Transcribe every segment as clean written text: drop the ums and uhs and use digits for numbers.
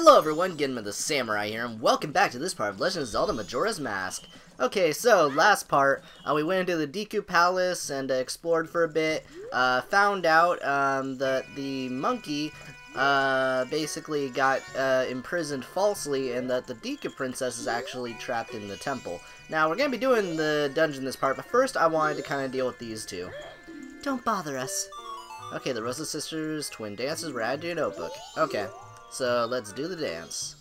Hello everyone, GenmaTheSamurai here, and welcome back to this part of Legend of Zelda Majora's Mask. Okay, so, last part, we went into the Deku Palace and explored for a bit, found out that the monkey basically got imprisoned falsely, and that the Deku Princess is actually trapped in the temple. Now, we're going to be doing the dungeon this part, but first I wanted to kind of deal with these two. Don't bother us. Okay, the Rosa Sisters' twin dances were added to your notebook. Okay. So, let's do the dance.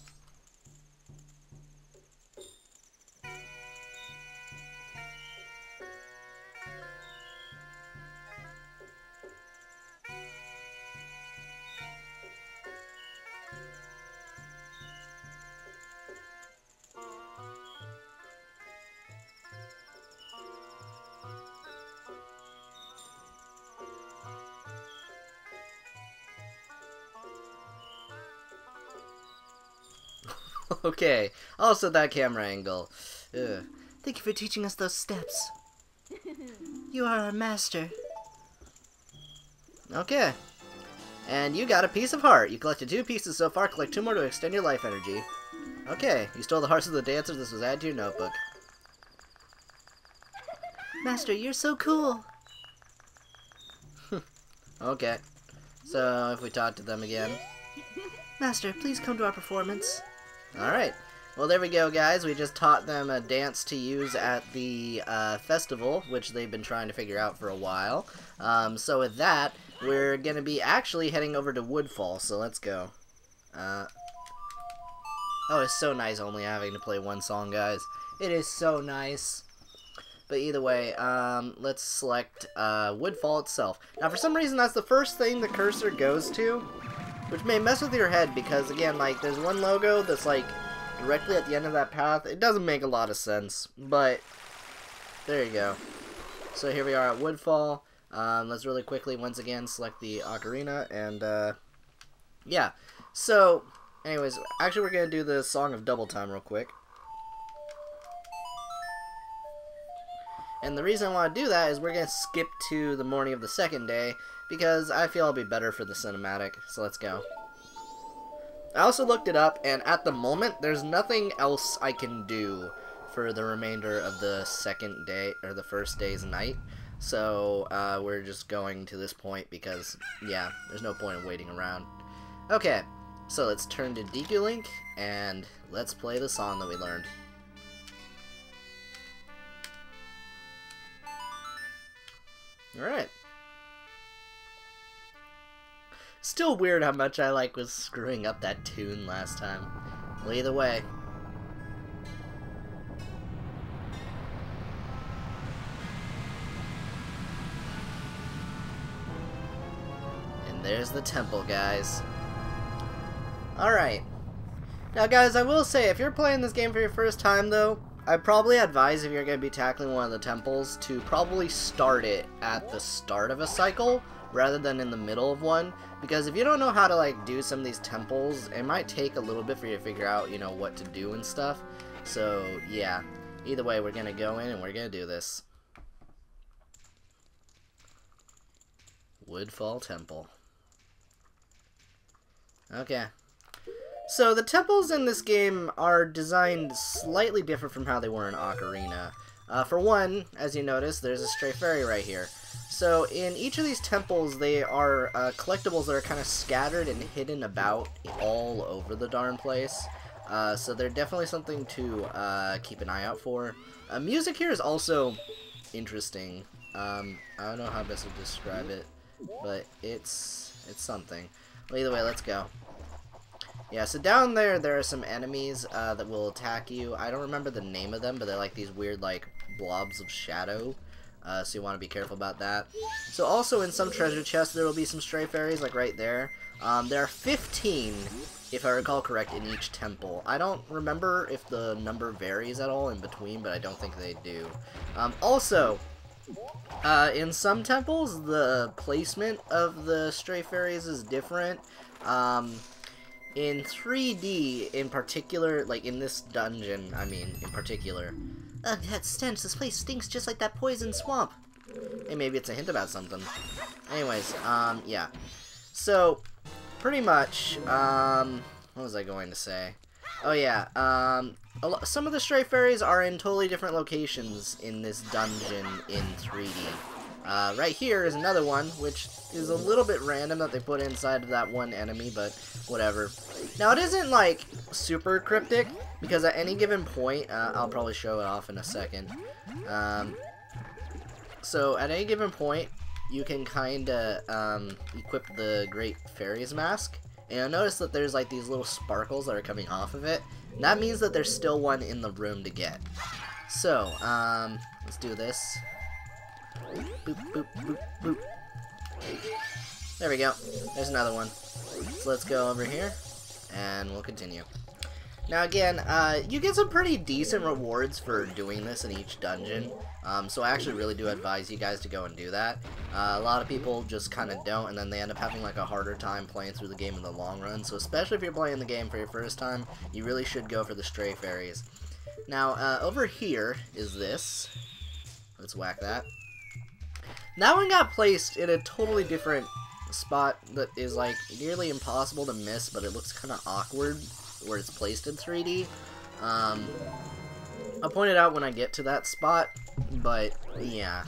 Okay, also that camera angle. Ugh. Thank you for teaching us those steps. You are our master. Okay. And you got a piece of heart. You collected 2 pieces so far. Collect 2 more to extend your life energy. Okay, you stole the hearts of the dancers. This was added to your notebook. Master, you're so cool. Okay. So, if we talk to them again. Master, please come to our performance. Alright, well there we go guys, we just taught them a dance to use at the festival, which they've been trying to figure out for a while. So with that, we're going to be actually heading over to Woodfall, so let's go. Oh, it's so nice only having to play one song, guys. It is so nice. But either way, let's select Woodfall itself. Now for some reason that's the first thing the cursor goes to, which may mess with your head because, again, like, there's one logo that's, like, directly at the end of that path. It doesn't make a lot of sense, but there you go. So here we are at Woodfall. Let's really quickly, once again, select the ocarina, and, yeah. So, anyways, actually we're going to do the Song of Double Time real quick. And the reason I want to do that is we're going to skip to the morning of the second day, because I feel it'll be better for the cinematic, so let's go. I also looked it up, and at the moment, there's nothing else I can do for the remainder of the second day, or the first day's night, so we're just going to this point because, yeah, there's no point in waiting around. Okay, so let's turn to Deku Link, and let's play the song that we learned. Alright. Still weird how much I was screwing up that tune last time. Well, either way. And there's the temple, guys. Alright. Now, guys, I will say, if you're playing this game for your first time, though, I'd probably advise, if you're going to be tackling one of the temples, to probably start it at the start of a cycle, rather than in the middle of one, because if you don't know how to do some of these temples, it might take a little bit for you to figure out, you know, what to do and stuff. So yeah, either way, we're gonna go in and we're gonna do this. Woodfall Temple. Okay. So the temples in this game are designed slightly different from how they were in Ocarina. For one, as you notice, there's a stray fairy right here. So in each of these temples, they are collectibles that are kind of scattered and hidden about all over the darn place. So they're definitely something to keep an eye out for. Music here is also interesting. I don't know how best to describe it, but it's something. Well, either way, let's go. Yeah, so down there are some enemies that will attack you. I don't remember the name of them, but they're like these weird blobs of shadow. So you want to be careful about that. So also in some treasure chests there will be some stray fairies, like right there. There are 15, if I recall correct, in each temple. I don't remember if the number varies at all in between, but I don't think they do. Also, in some temples the placement of the stray fairies is different. In 3D, in particular, in this dungeon, in particular. Ugh, that stench, this place stinks just like that poison swamp. Hey, maybe it's a hint about something. Anyways, yeah. So, pretty much, what was I going to say? Oh yeah, some of the stray fairies are in totally different locations in this dungeon in 3D. Right here is another one, which is a little bit random that they put inside of that one enemy, but whatever. Now, it isn't, like, super cryptic, because at any given point, I'll probably show it off in a second. So, at any given point, you can kinda, equip the Great Fairy's Mask, and you'll notice that there's, like, these little sparkles that are coming off of it, and that means that there's still one in the room to get. So, let's do this. Boop, boop, boop, boop. There we go. There's another one. So let's go over here, and we'll continue. Now again, you get some pretty decent rewards for doing this in each dungeon, so I actually really do advise you guys to go and do that. A lot of people just kind of don't, and then they end up having like a harder time playing through the game in the long run, so especially if you're playing the game for your first time, you really should go for the stray fairies. Now, over here is this. Let's whack that. That one got placed in a totally different spot that is like nearly impossible to miss, but it looks kind of awkward where it's placed in 3D. I'll point it out when I get to that spot, but yeah.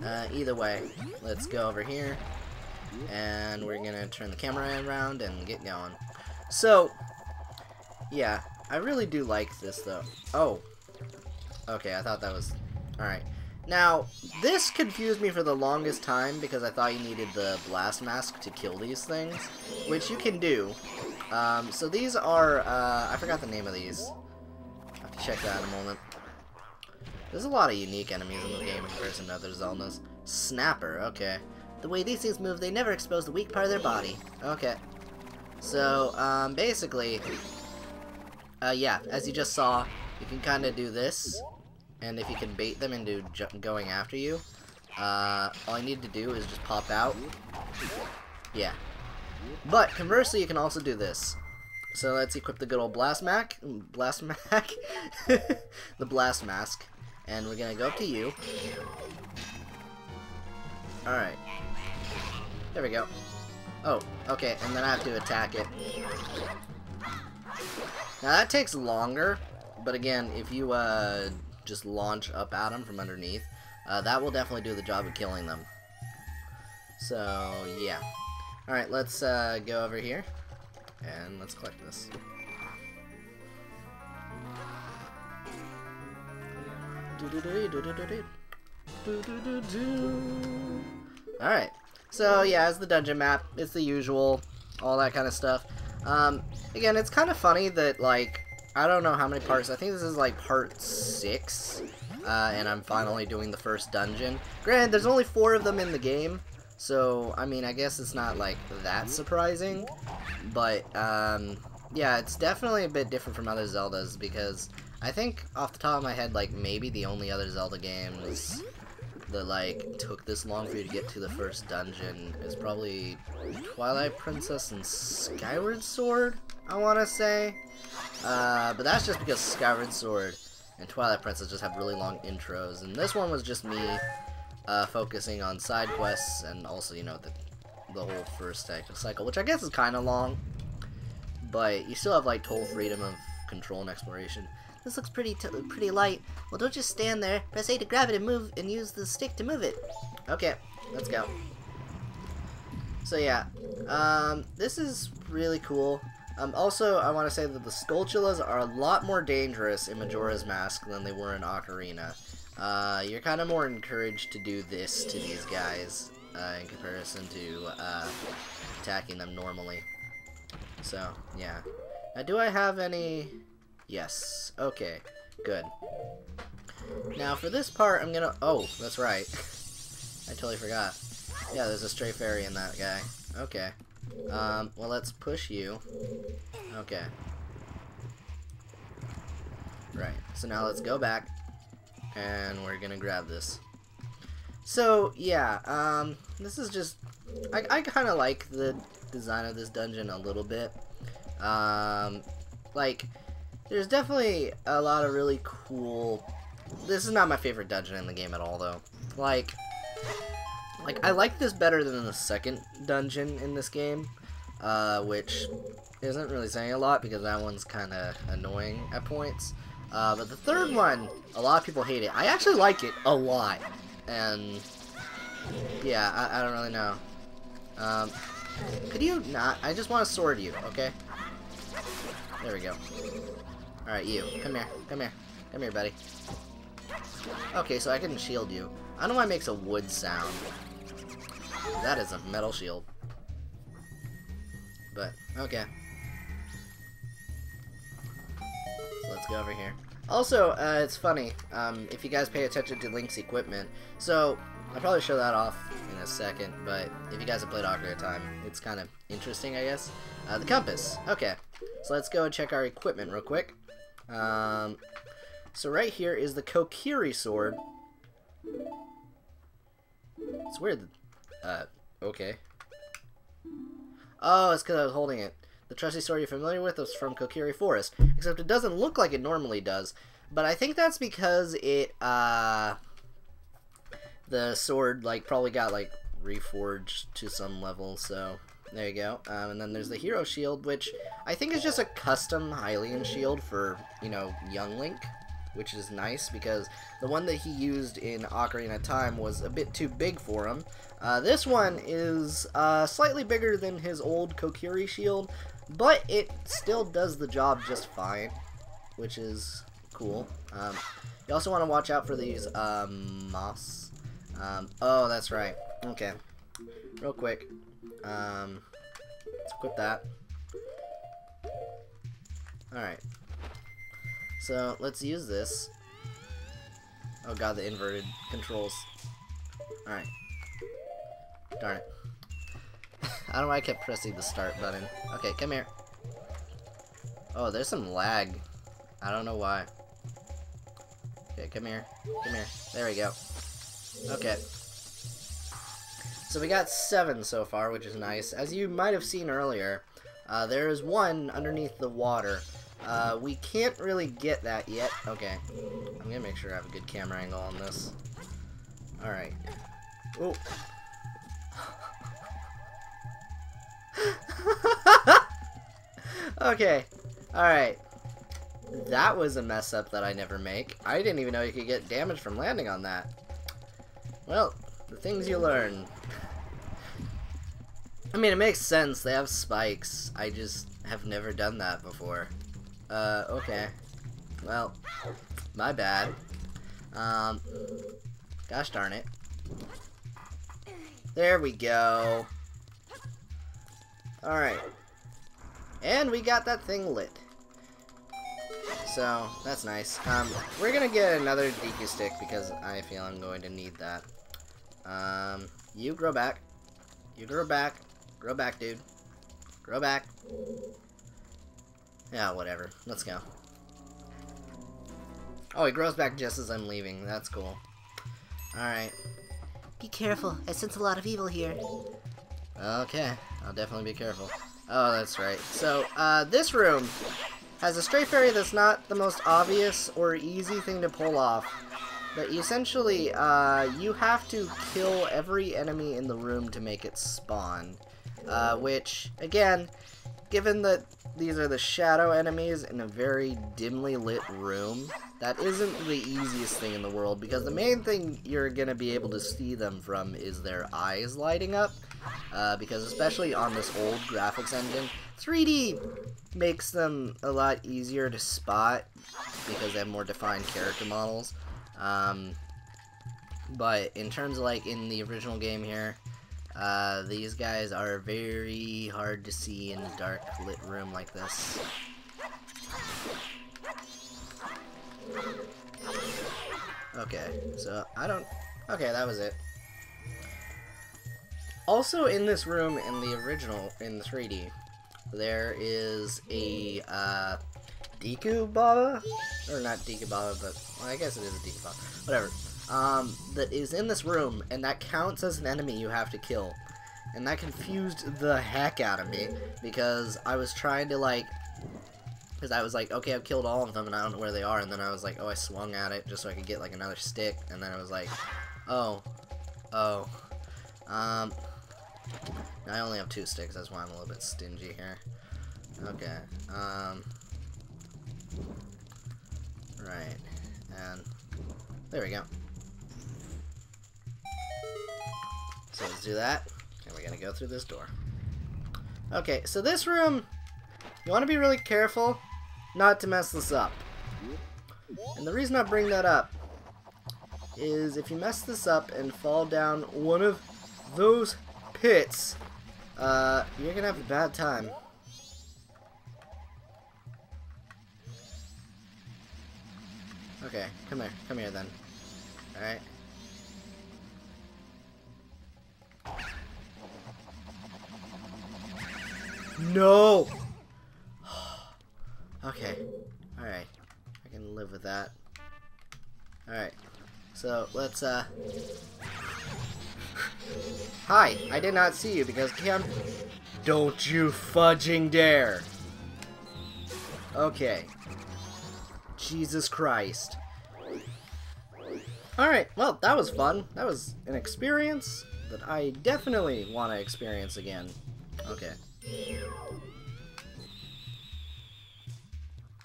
Either way, let's go over here, and we're gonna turn the camera around and get going. So, yeah, I really do like this though. Oh, okay, I thought that was... Alright. Now, this confused me for the longest time because I thought you needed the blast mask to kill these things, which you can do. So these are, I forgot the name of these. I'll have to check that in a moment. There's a lot of unique enemies in the game in comparison to other Zeldas. Snapper, okay. The way these things move, they never expose the weak part of their body. Okay. So, basically, yeah, as you just saw, you can kind of do this. And if you can bait them into going after you, all I need to do is just pop out. Yeah. But, conversely, you can also do this. So let's equip the good old Blast Mac. The Blast Mask. And we're gonna go up to you. Alright. There we go. Oh, okay, and then I have to attack it. Now that takes longer, but again, if you, just launch up at them from underneath, that will definitely do the job of killing them. So, yeah. Alright, let's go over here, and let's collect this. Alright, so yeah, it's the dungeon map, it's the usual, all that kind of stuff. Again, it's kind of funny that, like, I don't know how many parts. I think this is like part 6, and I'm finally doing the first dungeon. Granted, there's only 4 of them in the game, so I mean, I guess it's not like that surprising. But yeah, it's definitely a bit different from other Zeldas because I think off the top of my head, like maybe the only other Zelda games that like took this long for you to get to the first dungeon is probably Twilight Princess and Skyward Sword, I want to say. But that's just because Skyward Sword and Twilight Princess just have really long intros, and this one was just me focusing on side quests and also, you know, the whole first cycle, which I guess is kind of long, but you still have like total freedom of control and exploration. This looks pretty light. Well, don't just stand there. Press A to grab it and move, and use the stick to move it. Okay, let's go. So yeah, this is really cool. Also, I want to say that the Skulltulas are a lot more dangerous in Majora's Mask than they were in Ocarina. You're kind of more encouraged to do this to these guys in comparison to attacking them normally. So, yeah. Now, do I have any... Yes. Okay. Good. Now, for this part, I'm gonna... Oh, that's right. I totally forgot. Yeah, there's a stray fairy in that guy. Okay. Well, let's push you. Okay. Right. So now let's go back. And we're gonna grab this. So, yeah, this is just... I kind of like the design of this dungeon a little bit. Like, there's definitely a lot of really cool... This is not my favorite dungeon in the game at all, though. Like, I like this better than the second dungeon in this game, which isn't really saying a lot because that one's kind of annoying at points. But the third one, a lot of people hate it. I actually like it a lot. And yeah, I don't really know. Could you not? I just want to sword you, okay? There we go. Alright, you. Come here. Come here. Come here, buddy. Okay, so I can shield you. I don't know why it makes a wood sound. That is a metal shield. But, okay. So let's go over here. Also, it's funny, if you guys pay attention to Link's equipment. So, I'll probably show that off in a second, but if you guys have played Ocarina of Time, it's kind of interesting, I guess. The compass. Okay. So let's go and check our equipment real quick. So right here is the Kokiri sword. It's weird. Okay. Oh, it's because I was holding it. The trusty sword you're familiar with is from Kokiri Forest, except it doesn't look like it normally does. But I think that's because it, the sword, like, probably got, like, reforged to some level, so there you go. And then there's the hero shield, which I think is just a custom Hylian shield for, you know, young Link, which is nice because the one that he used in Ocarina of Time was a bit too big for him. This one is slightly bigger than his old Kokiri shield, but it still does the job just fine, which is cool. You also want to watch out for these moss. Oh, that's right. Okay. Real quick. Let's equip that. Alright. So, let's use this. Oh god, the inverted controls. Alright. Darn it. I don't know why I kept pressing the start button. Okay, come here. Oh, there's some lag. I don't know why. Okay, come here. Come here. There we go. Okay. So we got 7 so far, which is nice. As you might have seen earlier, there is one underneath the water. We can't really get that yet. Okay. I'm gonna make sure I have a good camera angle on this. Alright. Oh. Okay. Alright. That was a mess up that I never make. I didn't even know you could get damage from landing on that. Well, the things you learn. I mean, it makes sense. They have spikes. I just have never done that before. Okay. Well, my bad. Gosh darn it. There we go. Alright. And we got that thing lit. So, that's nice. We're gonna get another DQ stick because I feel I'm going to need that. You grow back. You grow back. Grow back, dude. Grow back. Yeah, whatever. Let's go. Oh, he grows back just as I'm leaving. That's cool. Alright. Be careful. I sense a lot of evil here. Okay. I'll definitely be careful. Oh, that's right. So, this room has a stray fairy that's not the most obvious or easy thing to pull off. But essentially, you have to kill every enemy in the room to make it spawn. Which, again, given that these are the shadow enemies in a very dimly lit room, that isn't the easiest thing in the world, because the main thing you're going to be able to see them from is their eyes lighting up, because especially on this old graphics engine, 3D makes them a lot easier to spot, because they have more defined character models. But in terms of, like, in the original game here, these guys are very hard to see in a dark lit room like this. Okay, so I don't... Okay, that was it. Also in this room, in the original, in the 3D, there is a, Deku Baba? Or not Deku Baba, but... Well, I guess it is a Deku Baba. Whatever. That is in this room, and that counts as an enemy you have to kill. And that confused the heck out of me, because I was trying to, like... Because I was like, okay, I've killed all of them, and I don't know where they are, and then I was like, oh, I swung at it just so I could get, like, another stick, and then I was like, oh. I only have 2 sticks, that's why I'm a little bit stingy here. Okay. Right. And there we go. So let's do that. And we're gonna go through this door. Okay, so this room, you want to be really careful not to mess this up. And the reason I bring that up is if you mess this up and fall down one of those pits, you're gonna have a bad time. Okay, come here then. Alright. No! Okay. Alright. I can live with that. Alright. So, let's, Hi! I did not see you because Cam... Don't you fudging dare! Okay. Jesus Christ. Alright, well, that was fun. That was an experience that I definitely want to experience again. Okay.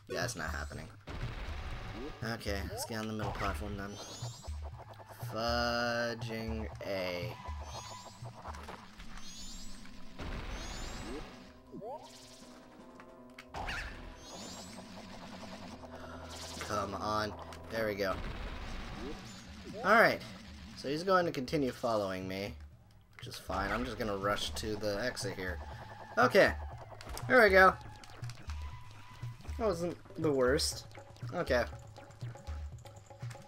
Yeah, it's not happening. Okay, let's get on the middle platform then. Fudging A. Come on. There we go. Alright. So he's going to continue following me, which is fine. I'm just going to rush to the exit here. Okay. There we go. That wasn't the worst. Okay.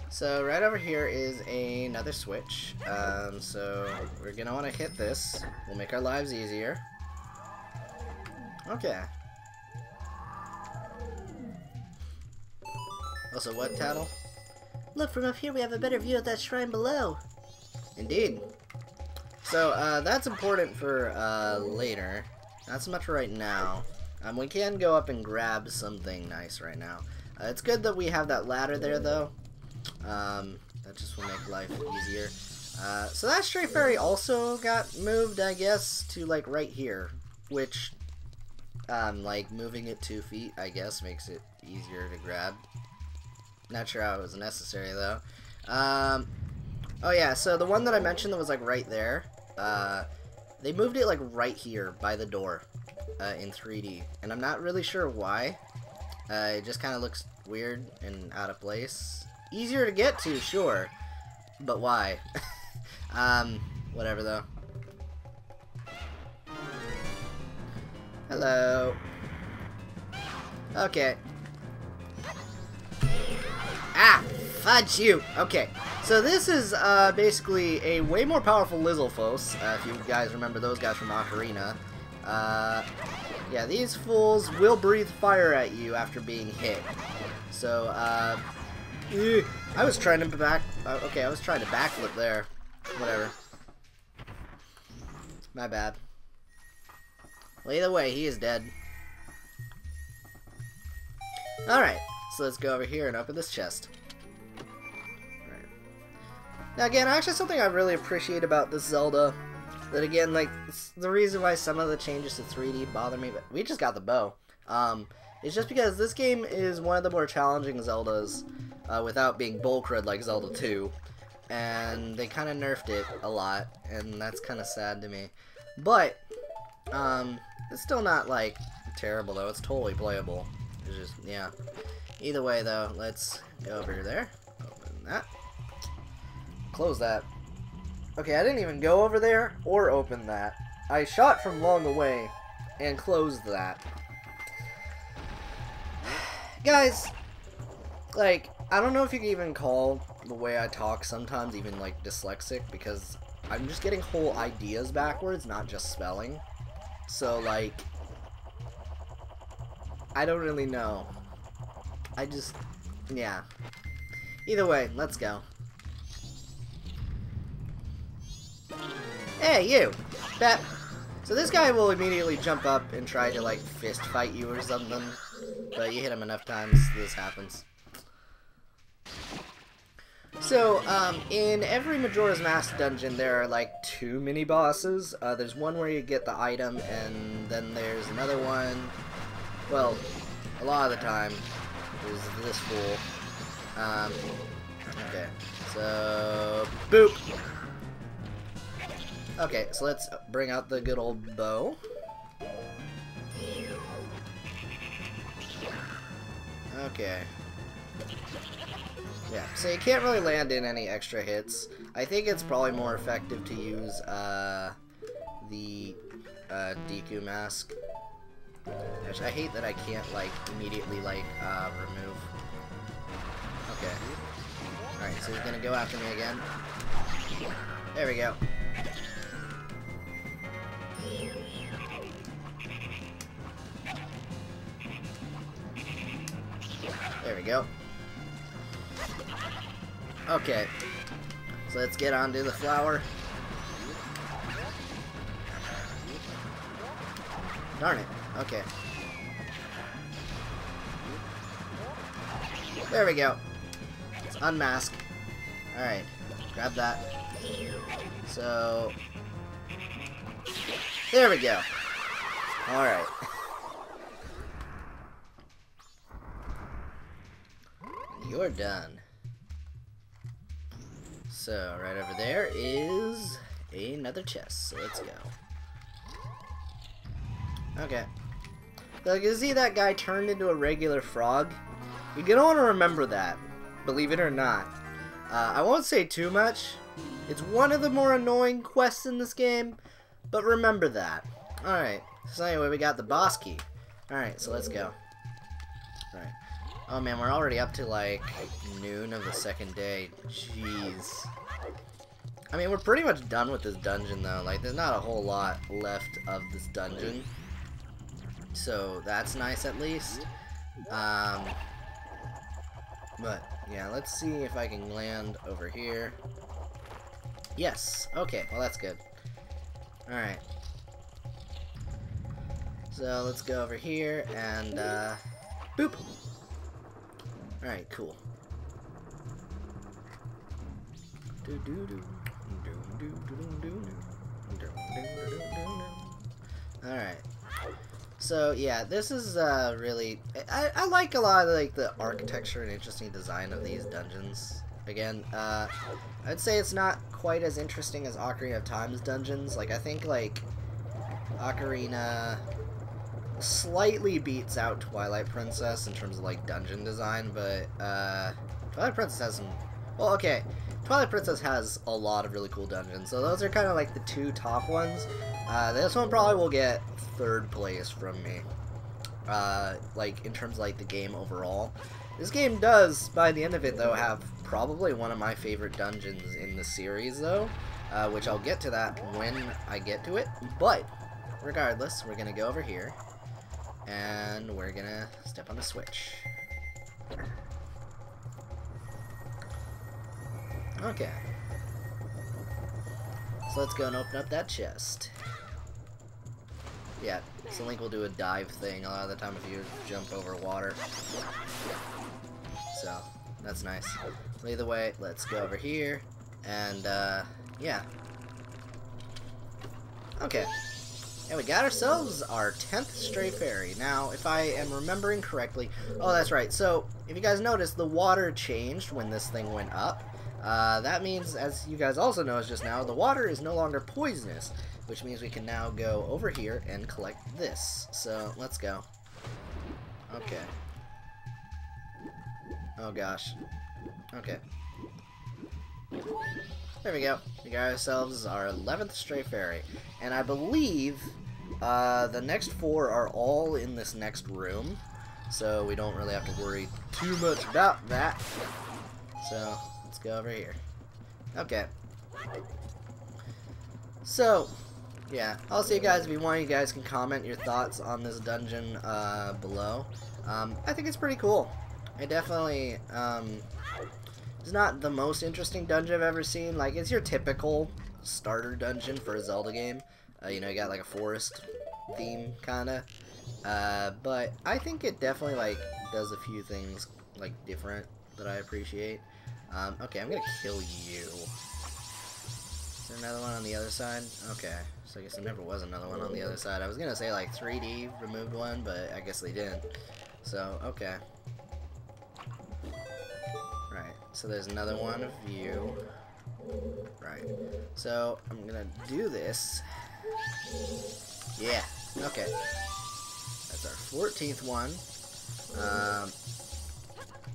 So right over here is another switch. So we're going to want to hit this. We'll make our lives easier. Okay. Also, what, Tattle? Look, from up here we have a better view of that shrine below. Indeed. So, that's important for, later. Not so much for right now. We can go up and grab something nice right now. It's good that we have that ladder there, though. That just will make life easier. So that stray fairy also got moved, I guess, to, like, right here. Which, like, moving it 2 feet, I guess, makes it easier to grab. Not sure how it was necessary, though. Oh yeah, so the one that I mentioned that was, like, right there, they moved it, like, right here by the door, in 3D. And I'm not really sure why. It just kind of looks weird and out of place. Easier to get to, sure. But why? Whatever, though. Hello. Okay. Ah! Fudge you! Okay, so this is basically a way more powerful Lizalfos, if you guys remember those guys from Ocarina. Yeah, these fools will breathe fire at you after being hit. So, I was trying to okay, I was trying to backflip there. Whatever. My bad. Well, either way, he is dead. Alright. So let's go over here and open this chest. Right. Now again, actually something I really appreciate about this Zelda, that again, like, the reason why some of the changes to 3D bother me, but we just got the bow, is just because this game is one of the more challenging Zeldas, without being bullcrud like Zelda 2, and they kind of nerfed it a lot, and that's kind of sad to me. But, it's still not, like, terrible though, it's totally playable. It's just, yeah. Either way, though, let's go over there. Open that. Close that. Okay, I didn't even go over there or open that. I shot from long away and closed that. Guys, like, I don't know if you can even call the way I talk sometimes even, like, dyslexic, because I'm just getting whole ideas backwards, not just spelling. So, like, I don't really know. I just, yeah. Either way, let's go. Hey, you! That. So this guy will immediately jump up and try to, like, fist fight you or something. But you hit him enough times, this happens. So, in every Majora's Mask dungeon, there are, like, 2 mini-bosses. There's one where you get the item, and then there's another one Well, a lot of the time is this fool. Okay, so boop. Okay, so let's bring out the good old bow. Okay. Yeah, so you can't really land in any extra hits. I think it's probably more effective to use the Deku mask. Which I hate that I can't like immediately like remove. Okay. Alright, so he's gonna go after me again. There we go. There we go. Okay. So let's get onto the flower. Darn it. Okay. There we go. Let's unmask. Alright. Grab that. So... there we go. Alright. You're done. So, right over there is another chest. So, let's go. Okay. So, you can see that guy turned into a regular frog. You're gonna want to remember that, believe it or not. I won't say too much. It's one of the more annoying quests in this game, but remember that. Alright. So, anyway, we got the boss key. Alright, so let's go. Alright. Oh man, we're already up to like noon of the second day. Jeez. I mean, we're pretty much done with this dungeon though. Like, there's not a whole lot left of this dungeon. So, that's nice at least. But, yeah, let's see if I can land over here. Yes. Okay, well that's good. Alright. So, let's go over here and, boop! Alright, cool. Alright. So, yeah, this is, really... I like a lot of, like, the architecture and interesting design of these dungeons. Again, I'd say it's not quite as interesting as Ocarina of Time's dungeons. Like, I think, like, Ocarina slightly beats out Twilight Princess in terms of like dungeon design, but Twilight Princess has some... well, okay, Twilight Princess has a lot of really cool dungeons, so those are kind of like the two top ones. This one probably will get third place from me, like in terms of like the game overall. This game does, by the end of it though, have probably one of my favorite dungeons in the series though, which I'll get to that when I get to it, but regardless, we're gonna go over here. And we're gonna step on the switch. Okay. So let's go and open up that chest. Yeah, so Link will do a dive thing a lot of the time if you jump over water. So, that's nice. Well, either way, let's go over here. And, yeah. Okay. And we got ourselves our 10th Stray Fairy. Now, if I am remembering correctly... oh, that's right. So, if you guys noticed, the water changed when this thing went up. That means, as you guys also noticed just now, the water is no longer poisonous, which means we can now go over here and collect this. So, let's go. Okay. Oh, gosh. Okay. There we go. We got ourselves our 11th Stray Fairy. And I believe the next 4 are all in this next room. So we don't really have to worry too much about that. So let's go over here. Okay. So, yeah. I'll see you guys if you want. You guys can comment your thoughts on this dungeon below. I think it's pretty cool. It definitely... it's not the most interesting dungeon I've ever seen. Like, it's your typical starter dungeon for a Zelda game. You know, you got like a forest theme, kinda. But I think it definitely, like, does a few things, like, different that I appreciate. Okay, I'm gonna kill you. Is there another one on the other side? Okay, so I guess there never was another one on the other side. I was gonna say like 3D removed one, but I guess they didn't. So, okay. Right, so there's another one of you. Right, so I'm gonna do this. Yeah, okay. That's our 14th one.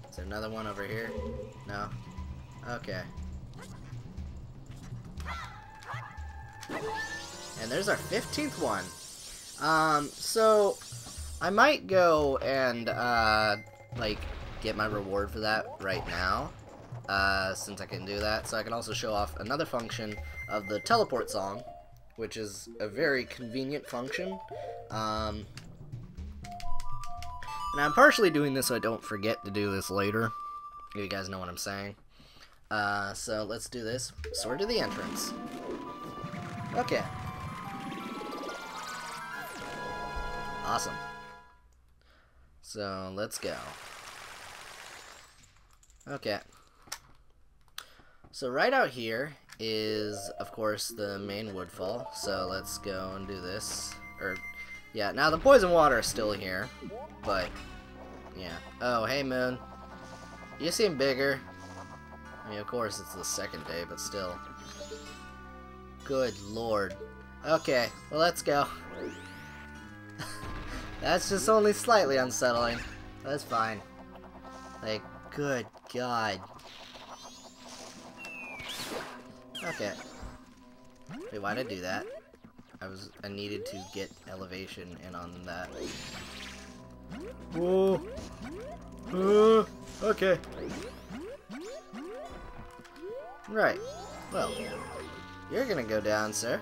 Is there another one over here? No? Okay. And there's our 15th one. So I might go and like get my reward for that right now, since I can do that. So I can also show off another function of the teleport song, which is a very convenient function. And I'm partially doing this so I don't forget to do this later. You guys know what I'm saying. So let's do this. Sword to the entrance. Okay. Awesome. So let's go. Okay. So right out here is, of course, the main Woodfall. So let's go and do this. Yeah, now the poison water is still here, but yeah. Oh, hey Moon. You seem bigger. I mean, of course it's the second day, but still. Good lord. Okay, well let's go. That's just only slightly unsettling. That's fine. Like, good god. Okay. Wait, why'd I do that? I needed to get elevation in on that. Whoa. Okay. Right. Well, you're gonna go down, sir.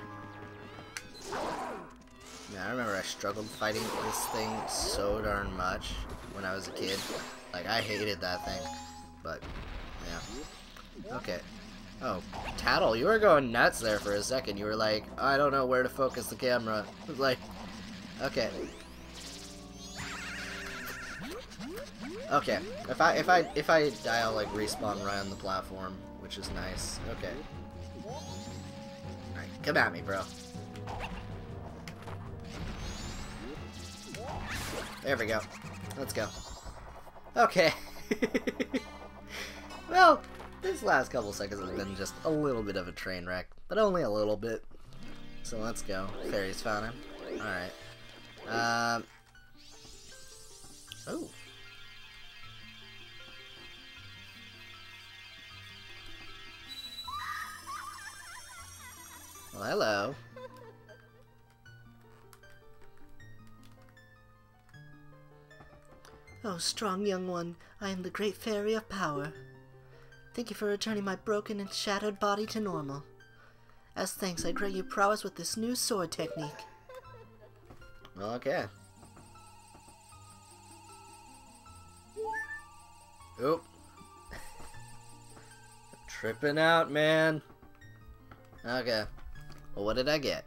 Yeah, I remember I struggled fighting this thing so darn much when I was a kid. Like, I hated that thing. But, yeah. Okay. Oh, Tattle, you were going nuts there for a second. You were like, I don't know where to focus the camera. I was like, okay. Okay. If I die, I'll like respawn right on the platform, which is nice. Okay. Alright, come at me, bro. There we go. Let's go. Okay. Well, this last couple seconds have been just a little bit of a train wreck, but only a little bit. So let's go. Fairies found him. Alright. Oh. Well, hello. Oh, strong young one, I am the great fairy of power. Thank you for returning my broken and shattered body to normal. As thanks, I grant you prowess with this new sword technique. Okay. Oop. Tripping out, man. Okay. Well, what did I get?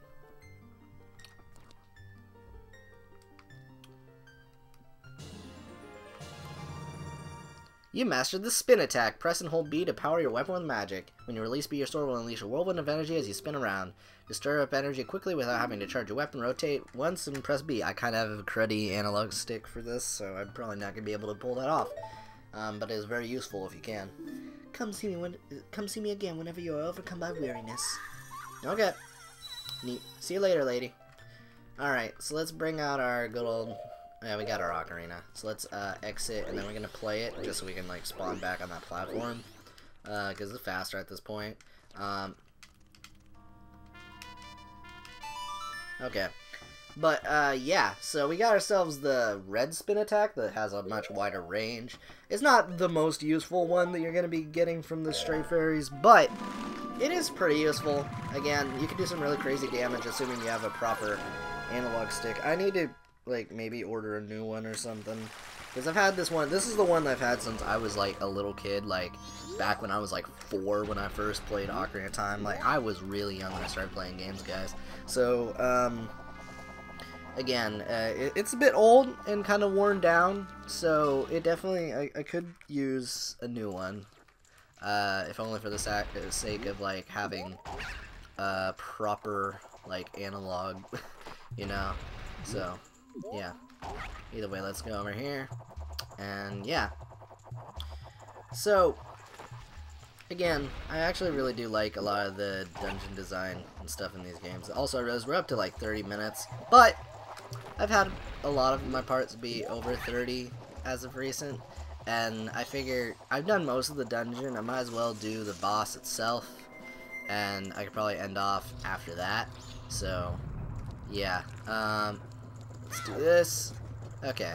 You mastered the spin attack. Press and hold B to power your weapon with magic. When you release B, your sword will unleash a whirlwind of energy as you spin around. To stir up energy quickly without having to charge your weapon, rotate once and press B. I kind of have a cruddy analog stick for this, so I'm probably not going to be able to pull that off. But it is very useful if you can. Come see me again whenever you are overcome by weariness. Okay. Neat. See you later, lady. Alright, so let's bring out our good old... Yeah, we got our ocarina. So let's exit, and then we're going to play it, just so we can, like, spawn back on that platform. Because it's faster at this point. Okay. But, yeah, so we got ourselves the red spin attack that has a much wider range. It's not the most useful one that you're going to be getting from the Stray Fairies, but it is pretty useful. Again, you can do some really crazy damage, assuming you have a proper analog stick. I need to, like, maybe order a new one or something. Because I've had this one. This is the one that I've had since I was, like, a little kid. Like, back when I was, like, 4 when I first played Ocarina of Time. Like, I was really young when I started playing games, guys. So, again, it's a bit old and kind of worn down. So, it definitely, I could use a new one. If only for the sake of, like, having proper, like, analog, you know? So, yeah. Either way, let's go over here. And, yeah. So, again, I actually really do like a lot of the dungeon design and stuff in these games. Also, I realize we're up to, like, 30 minutes. But, I've had a lot of my parts be over 30 as of recent. And I figure I've done most of the dungeon. I might as well do the boss itself. And I could probably end off after that. So, yeah. Let's do this. Okay.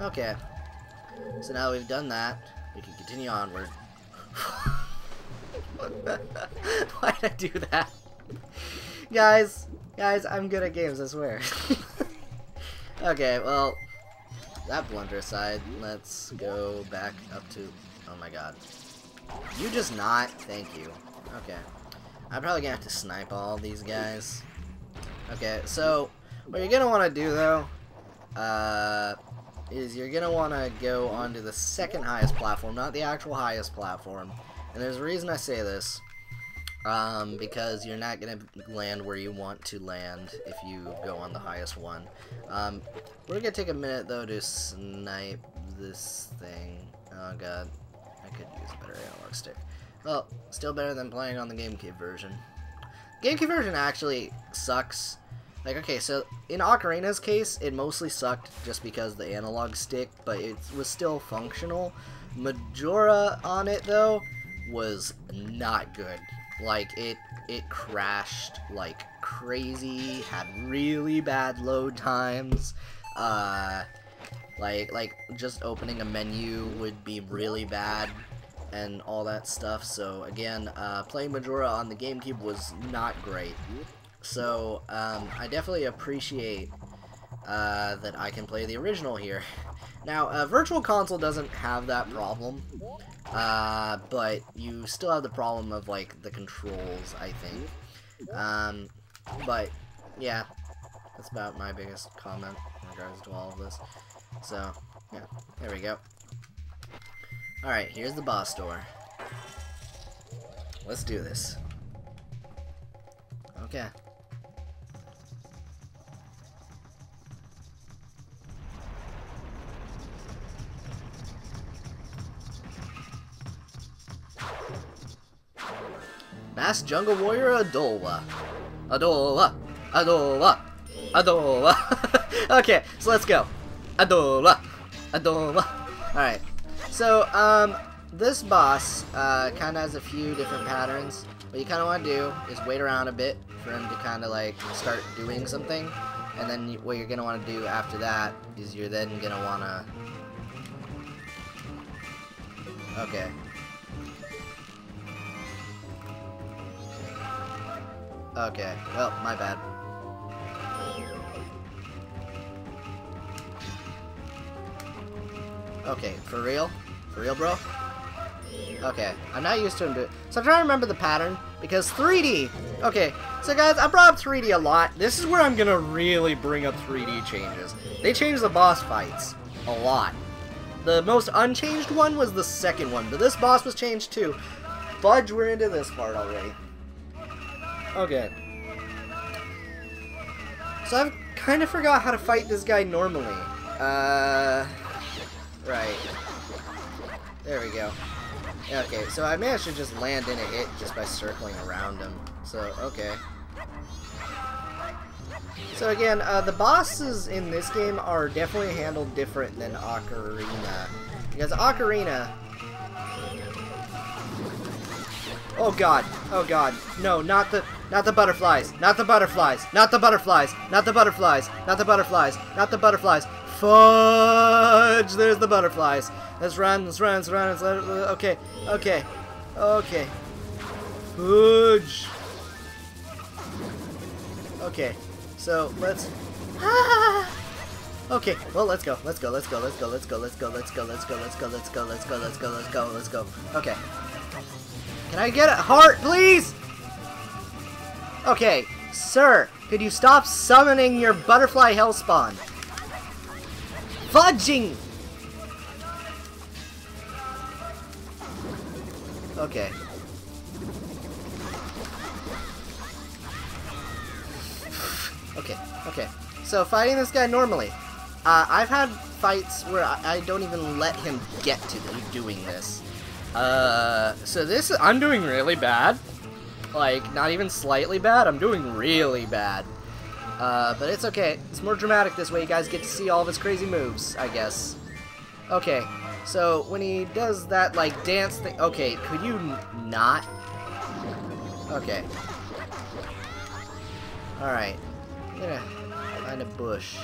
Okay. So now we've done that, we can continue onward. Why did I do that? Guys, I'm good at games, I swear. Okay, well, that blunder aside, let's go back up to... Oh my god. You just not? Thank you. Okay. I'm probably gonna have to snipe all these guys. Okay, so, what you're gonna want to do, though, is you're gonna want to go onto the second highest platform, not the actual highest platform. And there's a reason I say this. Because you're not gonna land where you want to land if you go on the highest one. We're gonna take a minute though to snipe this thing. Oh god, I could use a better analog stick. Well, still better than playing on the GameCube version. GameCube version actually sucks. Like, okay, so in Ocarina's case, it mostly sucked just because the analog stick, but it was still functional. Majora on it though was not good. Like, it crashed like crazy, had really bad load times, like just opening a menu would be really bad, and all that stuff. So again, playing Majora on the GameCube was not great. So, I definitely appreciate, that I can play the original here. Now, Virtual Console doesn't have that problem. But you still have the problem of, like, the controls, I think. But, yeah, that's about my biggest comment in regards to all of this. So, yeah, there we go. Alright, here's the boss door. Let's do this. Okay. Masked Jungle Warrior Adola. Adola. Adola. Adola. Okay, so let's go. Adola. Adola. Alright. So, this boss, kinda has a few different patterns. What you kinda wanna do is wait around a bit for him to kinda, like, start doing something. And then what you're gonna wanna do after that is you're then gonna wanna... Okay. Okay, well, my bad. Okay, for real? For real, bro? Okay, I'm not used to him doing... So I'm trying to remember the pattern, because 3D! Okay, so guys, I brought up 3D a lot. This is where I'm gonna really bring up 3D changes. They changed the boss fights a lot. The most unchanged one was the second one, but this boss was changed too. Fudge, we're into this part already. Okay. So I've kind of forgot how to fight this guy normally. Right. There we go. Okay, so I managed to just land in a hit just by circling around him. So, okay. So again, the bosses in this game are definitely handled different than Ocarina. Because Ocarina... Oh god, no, not the butterflies, not the butterflies, not the butterflies, not the butterflies, not the butterflies, not the butterflies. Fudge! There's the butterflies. Let's run, let's run, let's run, let's run. Okay, okay, okay. Fudge. Okay, so let's... Okay, well, let's go, let's go, let's go, let's go, let's go, let's go, let's go, let's go, let's go, let's go, let's go, let's go, let's go, let's go. Okay. Can I get a heart, please? Okay, sir, could you stop summoning your butterfly hellspawn? fudging! Okay. Okay. So, fighting this guy normally. I've had fights where I don't even let him get to doing this. So this, I'm doing really bad. Like, not even slightly bad, I'm doing really bad. But it's okay. It's more dramatic this way. You guys get to see all of his crazy moves, I guess. Okay, so when he does that, like, dance thing... Okay, could you not? Okay. Alright. I'm gonna find a bush.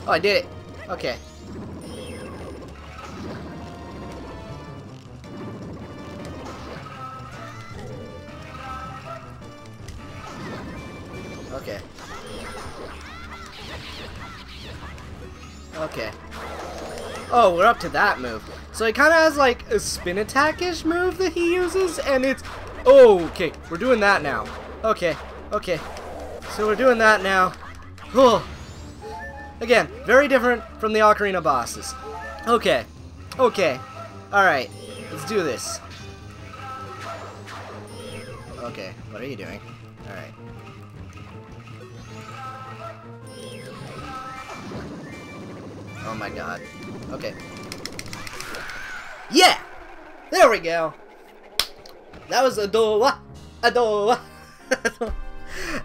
Oh, I did it! Okay. Okay. Okay. Oh, we're up to that move. So he kind of has like a spin attack-ish move that he uses, and it's... Oh, okay. We're doing that now. Okay. Okay. So we're doing that now. Oh. Again, very different from the Ocarina bosses. Okay. Okay. Alright. Let's do this. Okay. What are you doing? Alright. Oh my god. Okay. Yeah! There we go! That was Adowa! Adowa!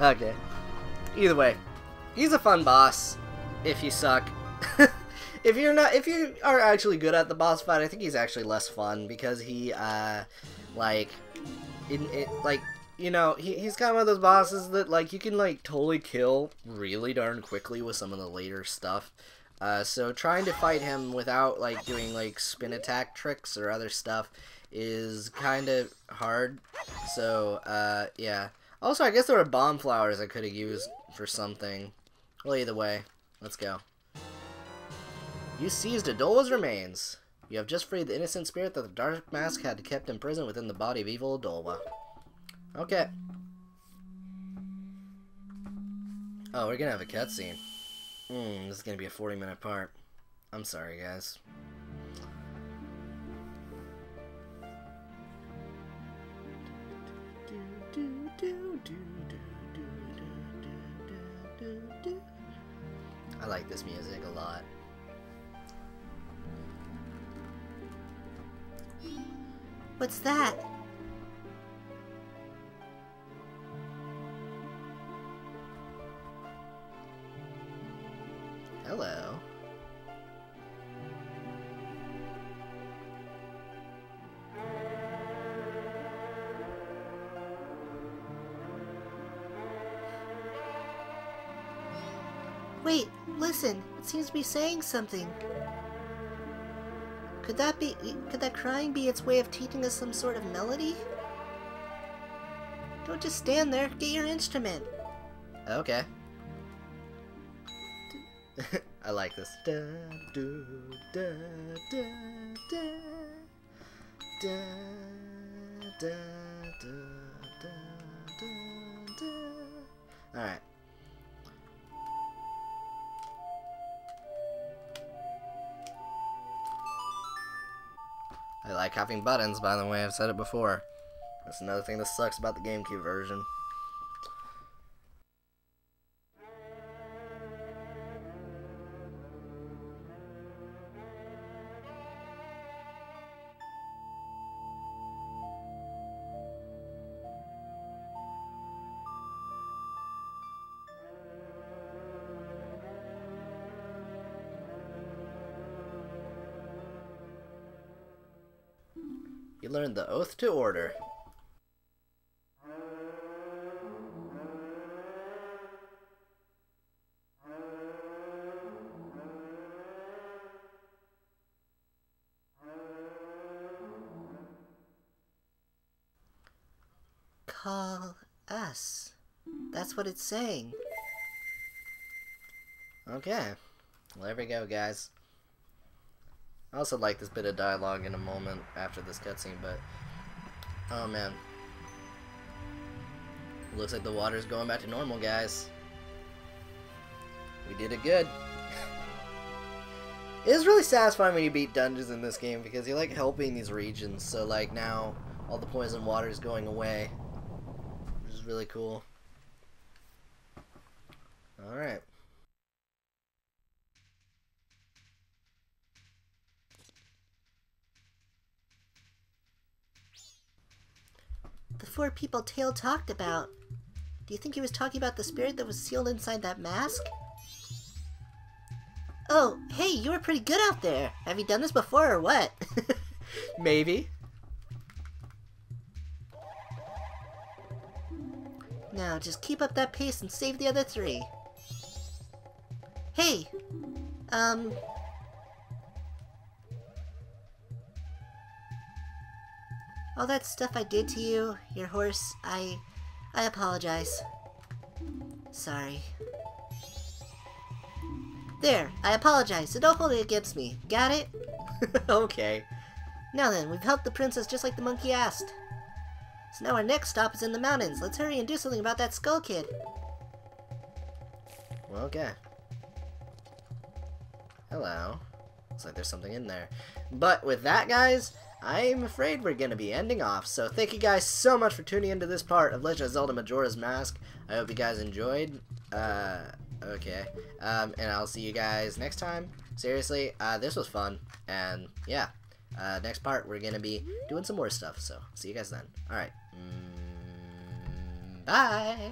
Okay. Either way. He's a fun boss. If you suck. If you are actually good at the boss fight, I think he's actually less fun because he, like, you know, he's kind of one of those bosses that, like, you can, like, totally kill really darn quickly with some of the later stuff. So trying to fight him without, like, doing, like, spin attack tricks or other stuff is kind of hard. So, yeah. Also, I guess there were bomb flowers I could have used for something. Well, either way, let's go. You seized Adola's remains. You have just freed the innocent spirit that the Dark Mask had kept imprisoned within the body of evil Adola. Okay. Oh, we're gonna have a cutscene. This is gonna be a 40-minute part. I'm sorry, guys. I like this music a lot. What's that? Hello. Wait, listen. It seems to be saying something. Could that crying be its way of teaching us some sort of melody? Don't just stand there. Get your instrument. Okay. I like this. Da, do, da, da, da, da, da, da, da, da, da. Alright. I like having buttons, by the way, I've said it before. That's another thing that sucks about the GameCube version. You learned the Oath to Order. Call us. That's what it's saying. Okay. Well, there we go, guys. I also like this bit of dialogue in a moment after this cutscene, but... Oh, man. Looks like the water's going back to normal, guys. We did it good. It is really satisfying when you beat dungeons in this game because you're like helping these regions. So like now all the poison water is going away, which is really cool. All right. The 4 people Tail talked about. Do you think he was talking about the spirit that was sealed inside that mask? Oh, hey, you were pretty good out there. Have you done this before or what? Maybe. Now, just keep up that pace and save the other 3. Hey, all that stuff I did to you, your horse, I apologize. Sorry. There, I apologize, so don't hold it against me. Got it? Okay. Now then, we've helped the princess just like the monkey asked. So now our next stop is in the mountains. Let's hurry and do something about that skull kid. Well, okay. Hello. Looks like there's something in there. But with that, guys, I'm afraid we're going to be ending off. So thank you guys so much for tuning into this part of Legend of Zelda Majora's Mask. I hope you guys enjoyed. Okay. And I'll see you guys next time. Seriously, this was fun. And yeah, next part we're going to be doing some more stuff. So see you guys then. Alright. Bye.